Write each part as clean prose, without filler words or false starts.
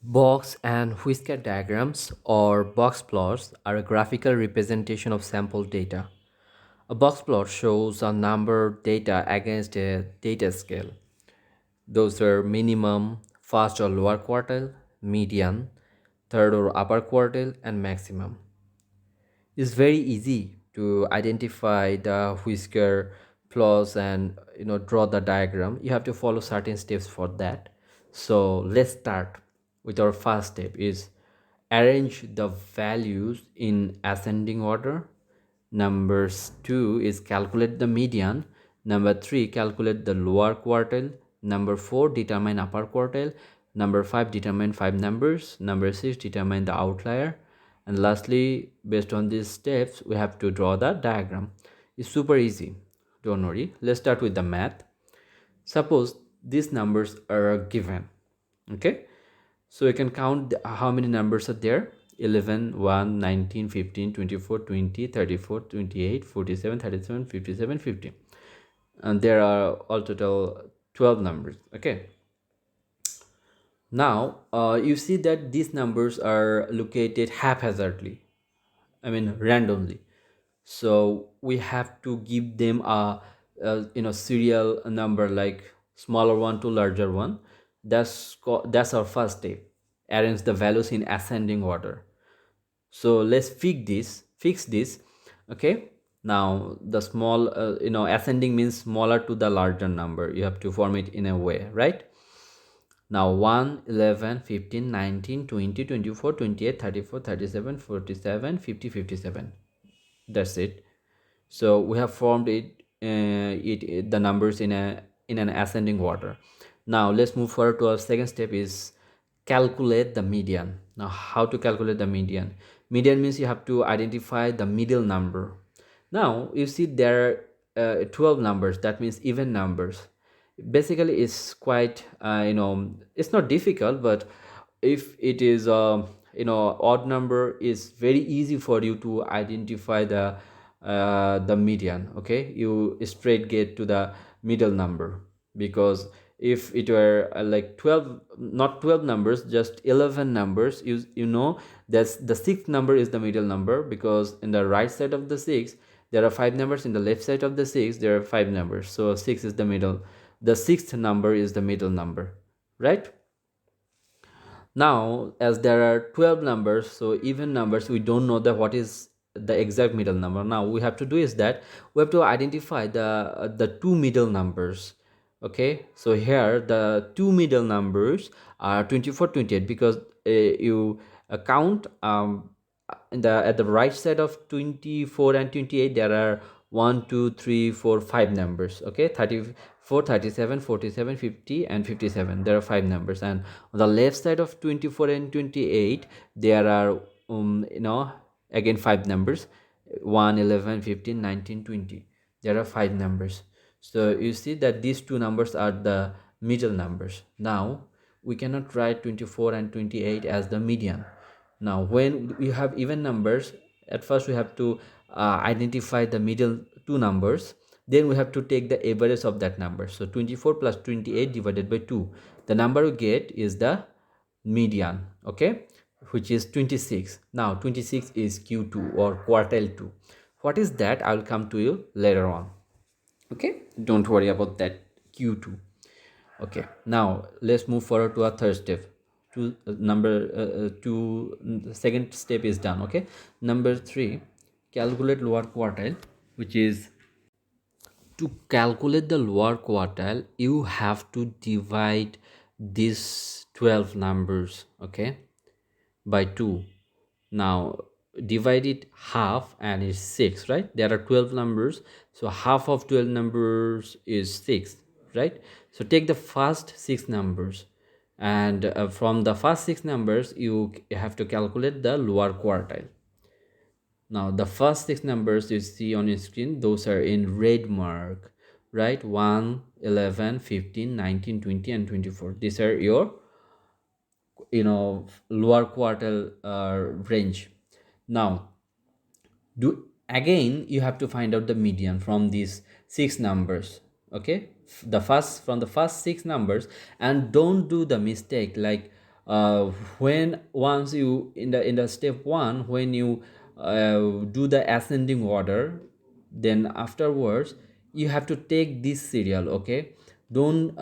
Box and Whisker diagrams or box plots are a graphical representation of sample data. A box plot shows a number data against a data scale. Those are minimum, first or lower quartile, median, third or upper quartile, and maximum. It's very easy to identify the Whisker plots and draw the diagram. You have to follow certain steps for that. So let's start with our first step is arrange the values in ascending order. Numbers 2 is calculate the median. Number 3, calculate the lower quartile. Number 4, determine upper quartile. Number 5, determine 5 numbers. Number 6, determine the outlier. And lastly, based on these steps, we have to draw the diagram. It's super easy. Don't worry. Let's start with the math. Suppose these numbers are given. Okay. So you can count how many numbers are there. 11, 1, 19, 15, 24, 20, 34, 28, 47, 37, 57, 50. And there are all total 12 numbers. Okay. Now you see that these numbers are located haphazardly, I mean randomly. So we have to give them a serial number, like smaller one to larger one. That's our first step. Arrange the values in ascending order. So let's fix this. Okay. Now the small ascending means smaller to the larger number. You have to form it in a way, right? Now 1, 11, 15, 19, 20, 24, 28, 34, 37, 47, 50, 57. That's it. So we have formed the numbers in an ascending order. Now let's move forward to our second step is calculate the median. Now how to calculate the median? Median means you have to identify the middle number. Now you see there are 12 numbers, that means even numbers. Basically it's quite it's not difficult, but if it is odd number, is very easy for you to identify the median. Okay, you straight get to the middle number, because if it were like 12, not 12 numbers, just 11 numbers, you know that's the sixth number is the middle number, because in the right side of the six there are five numbers, in the left side of the six there are five numbers, so six is the middle, the sixth number is the middle number, right? Now as there are 12 numbers, so even numbers, we don't know that what is the exact middle number. Now we have to do is that we have to identify the two middle numbers. Okay, so here the two middle numbers are 24, 28, because you count in the at the right side of 24 and 28 there are 1 2 3 4 5 numbers. Okay, 34, 37, 47, 50, and 57, there are five numbers. And on the left side of 24 and 28 there are again five numbers: 1, 11, 15, 19, 20. There are five numbers. So you see that these two numbers are the middle numbers. Now we cannot write 24 and 28 as the median. Now when we have even numbers, at first we have to identify the middle two numbers, then we have to take the average of that number. So 24 plus 28 divided by 2, the number we get is the median. Okay, which is 26. Now 26 is q2 or quartile 2. What is that? I will come to you later on. Okay, don't worry about that q2. Okay, now let's move forward to our third step. The second step is done. Okay, number 3, calculate lower quartile, which is to calculate the lower quartile you have to divide these 12 numbers, okay, by 2. Now divide it half and it's 6, right? There are 12 numbers, so half of 12 numbers is 6, right? So take the first 6 numbers, and from the first 6 numbers you have to calculate the lower quartile. Now the first 6 numbers you see on your screen, those are in red mark, right? 1, 11, 15, 19, 20, and 24. These are your lower quartile range. Now do again, you have to find out the median from these 6 numbers. Okay, from the first 6 numbers, and don't do the mistake like uh, when once you in the step one, when you do the ascending order, then afterwards you have to take this serial. Okay, don't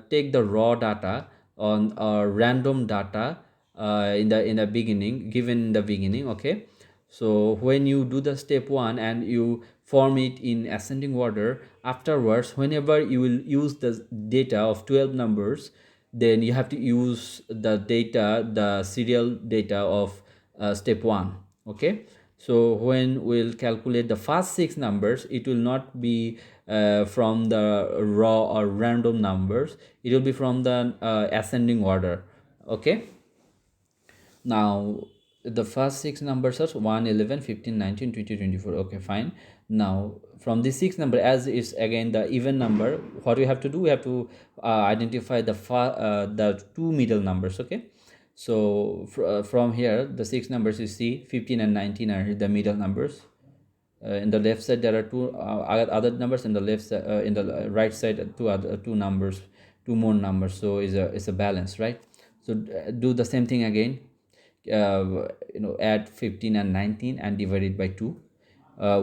take the raw data on random data in the beginning, given in the beginning. Okay, so when you do the step one and you form it in ascending order, afterwards whenever you will use the data of 12 numbers, then you have to use the data, the serial data of step one. Okay, so when we'll calculate the first six numbers, it will not be from the raw or random numbers, it will be from the ascending order. Okay, now the first six numbers are 1, 11, 15, 19, 20, 24. Okay, fine. Now from the six number, as is again the even number, what we have to do, we have to identify the two middle numbers. Okay, so from here the six numbers you see 15 and 19 are the middle numbers. In the left side there are two other numbers, in the left side, in the right side two numbers, two more numbers, so is a balance, right? So do the same thing again. Add 15 and 19 and divide it by 2,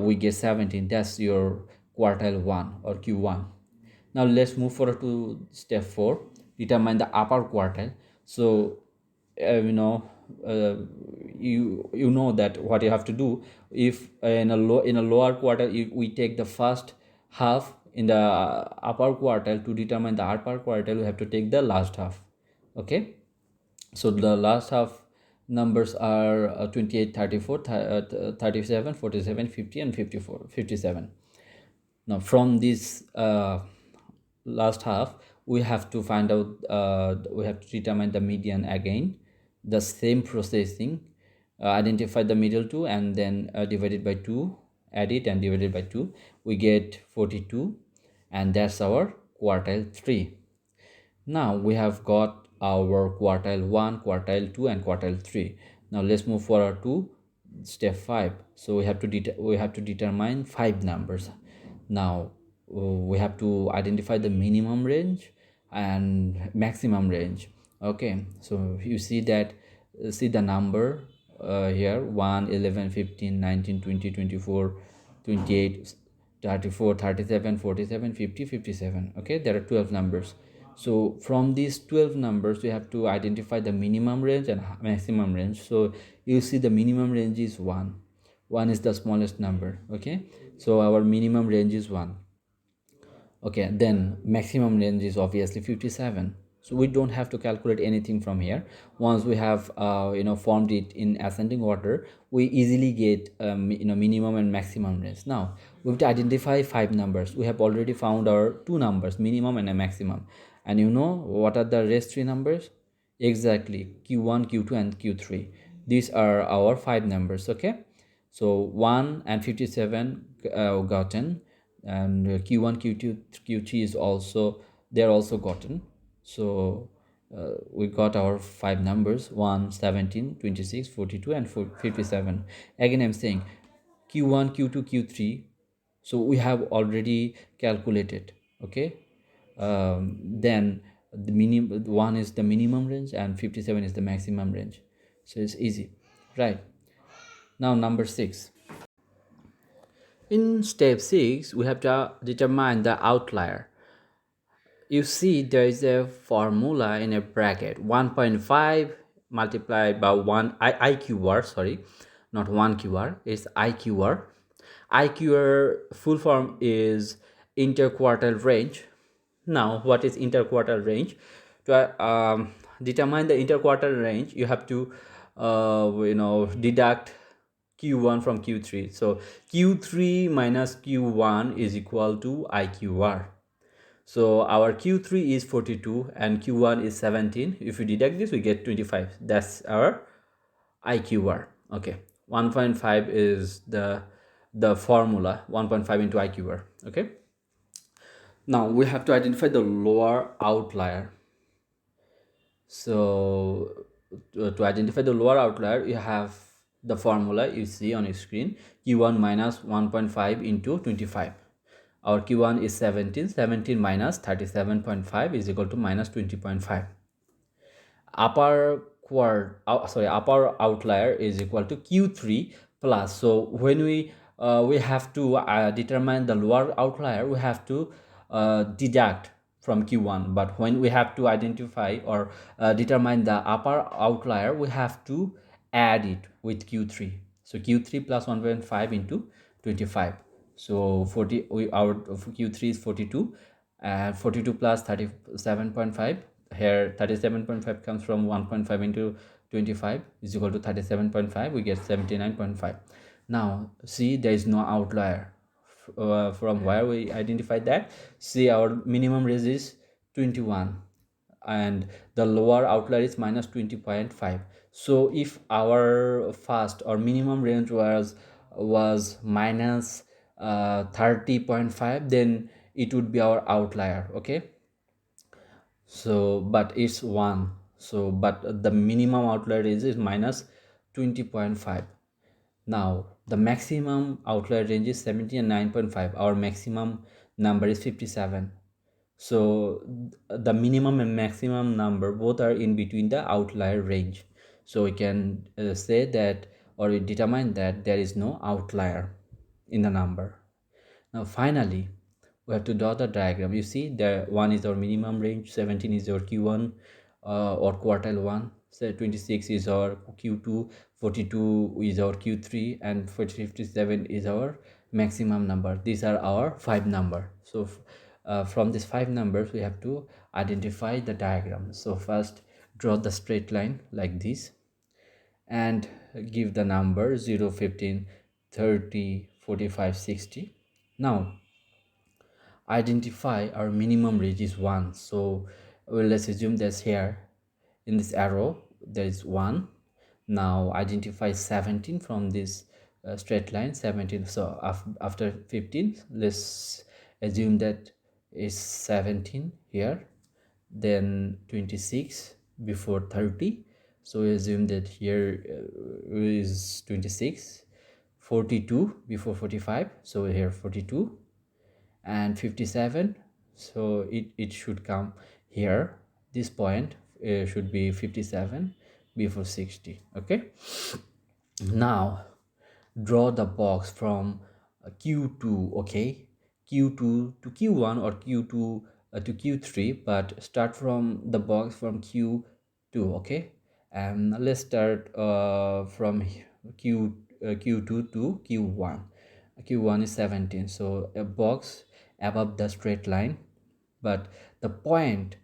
we get 17. That's your quartile 1 or q1. Now let's move forward to step 4, determine the upper quartile. So uh, you know that what you have to do, if in a lower quartile, if we take the first half in the upper quartile, to determine the upper quartile we have to take the last half. Okay, so the last half numbers are 28, 34, 37, 47, 50 and 54, 57. Now from this last half, we have to find out, we have to determine the median again, the same processing, identify the middle two and then divide it by 2, add it and divide it by 2, we get 42, and that's our quartile 3. Now we have got our quartile 1, quartile 2 and quartile 3. Now let's move forward to step 5. So we have to determine 5 numbers. Now we have to identify the minimum range and maximum range. Okay, so you see that, see the number here: 1, 11, 15, 19, 20, 24, 28, 34, 37, 47, 50, 57. Okay, there are 12 numbers. So from these 12 numbers we have to identify the minimum range and maximum range. So you see the minimum range is 1. 1 is the smallest number. Okay, so our minimum range is 1. Okay, then maximum range is obviously 57. So we don't have to calculate anything from here. Once we have formed it in ascending order, we easily get minimum and maximum range. Now we have to identify 5 numbers. We have already found our 2 numbers, minimum and a maximum. And you know what are the rest 3 numbers? Exactly, q1, q2 and q3. These are our 5 numbers. Okay, so 1 and 57 gotten, and q1, q2, q3 is also, they're also gotten. So we got our 5 numbers: 1, 17, 26, 42 and 57. Again I'm saying q1, q2, q3, so we have already calculated. Okay, then the minimum 1 is the minimum range and 57 is the maximum range, so it's easy, right? Now number 6. In step 6, we have to determine the outlier. You see there is a formula in a bracket: 1.5 multiplied by 1 IQR, sorry, not 1 QR, it's IQR. IQR full form is interquartile range. Now what is interquartile range? To determine the interquartile range, you have to deduct q1 from q3. So q3 minus q1 is equal to IQR. So our q3 is 42 and q1 is 17. If we deduct this, we get 25. That's our IQR. Okay, 1.5 is the formula, 1.5 into IQR. Okay, now we have to identify the lower outlier. So to identify the lower outlier, you have the formula you see on your screen: q1 minus 1.5 into 25. Our q1 is 17. 17 minus 37.5 is equal to minus 20.5. Upper upper outlier is equal to q3 plus. So when we have to determine the lower outlier, we have to deduct from q1, but when we have to identify or determine the upper outlier, we have to add it with q3. So q3 plus 1.5 into 25. So 40, our q3 is 42, and 42 plus 37.5. Here 37.5 comes from 1.5 into 25 is equal to 37.5. We get 79.5. Now see, there is no outlier. From where we identified that, see, our minimum range is 21 and the lower outlier is minus 20.5. So if our first or minimum range was minus 30.5, then it would be our outlier. Okay, so but it's 1, so but the minimum outlier is minus 20.5. now the maximum outlier range is 79.5. Our maximum number is 57. So the minimum and maximum number both are in between the outlier range. So we can say that, or we determine that there is no outlier in the number. Now finally we have to draw the diagram. You see, the 1 is our minimum range, 17 is our q1 or quartile 1, so 26 is our q2, 42 is our q3, and 57 is our maximum number. These are our 5 number. So from these 5 numbers we have to identify the diagram. So first draw the straight line like this and give the number 0, 15, 30, 45, 60. Now identify our minimum range is 1. So let's assume that's here in this arrow there is 1. Now identify 17 from this straight line, 17. So after 15, let's assume that is 17 here, then 26 before 30. So we assume that here is 26, 42 before 45, so here 42, and 57. So it should come here, this point should be 57 before 60. Okay, now draw the box from q2. Okay, q2 to q1 or q2 to q3, but start from the box from q2. Okay, and let's start from q2 to q1. q1 is 17, so a box above the straight line, but the point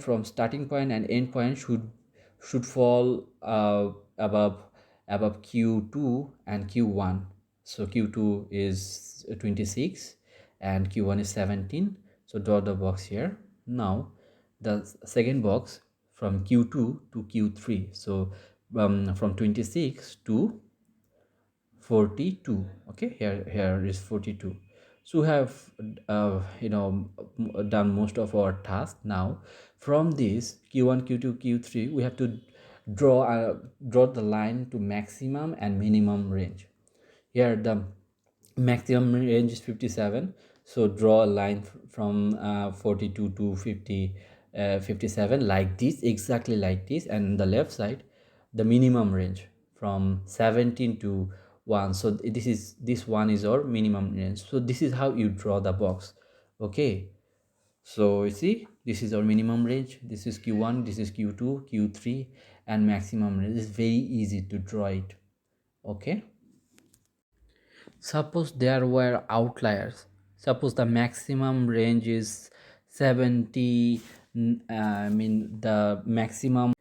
from starting point and end point should fall above q2 and q1. So q2 is 26 and q1 is 17. So draw the box here. Now the second box from q2 to q3. So from 26 to 42. Okay, here is 42. So we have done most of our task. Now from this q1, q2, q3, we have to draw the line to maximum and minimum range. Here the maximum range is 57, so draw a line from 42 to 57 like this, exactly like this, and the left side the minimum range from 17 to 1. So this one is our minimum range. So this is how you draw the box. Okay, so you see, this is our minimum range, this is q1, this is q2, q3, and maximum range. It's very easy to draw it. Okay, suppose there were outliers. Suppose the maximum range is 70. The maximum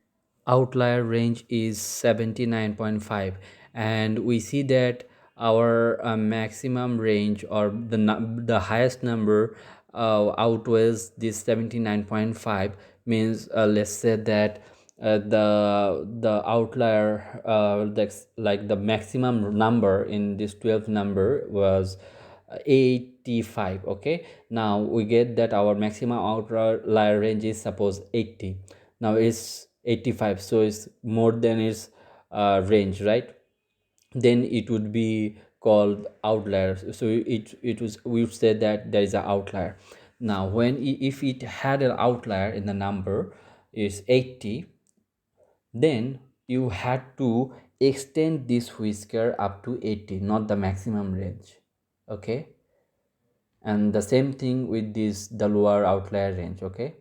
outlier range is 79.5, and we see that our maximum range, or the highest number outweighs this 79.5. Means let's say that the outlier, like the maximum number in this 12th number was 85. Okay, now we get that our maximum outlier range is suppose 80. Now it's 85, so it's more than its range, right? Then it would be called outlier. So we would say that there is an outlier. Now if it had an outlier in the number is 80, then you had to extend this whisker up to 80, not the maximum range. Okay, and the same thing with this the lower outlier range. Okay,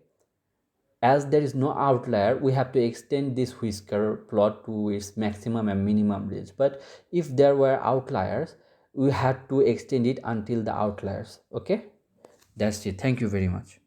as there is no outlier, we have to extend this whisker plot to its maximum and minimum range. But if there were outliers, we had to extend it until the outliers. Okay, that's it. Thank you very much.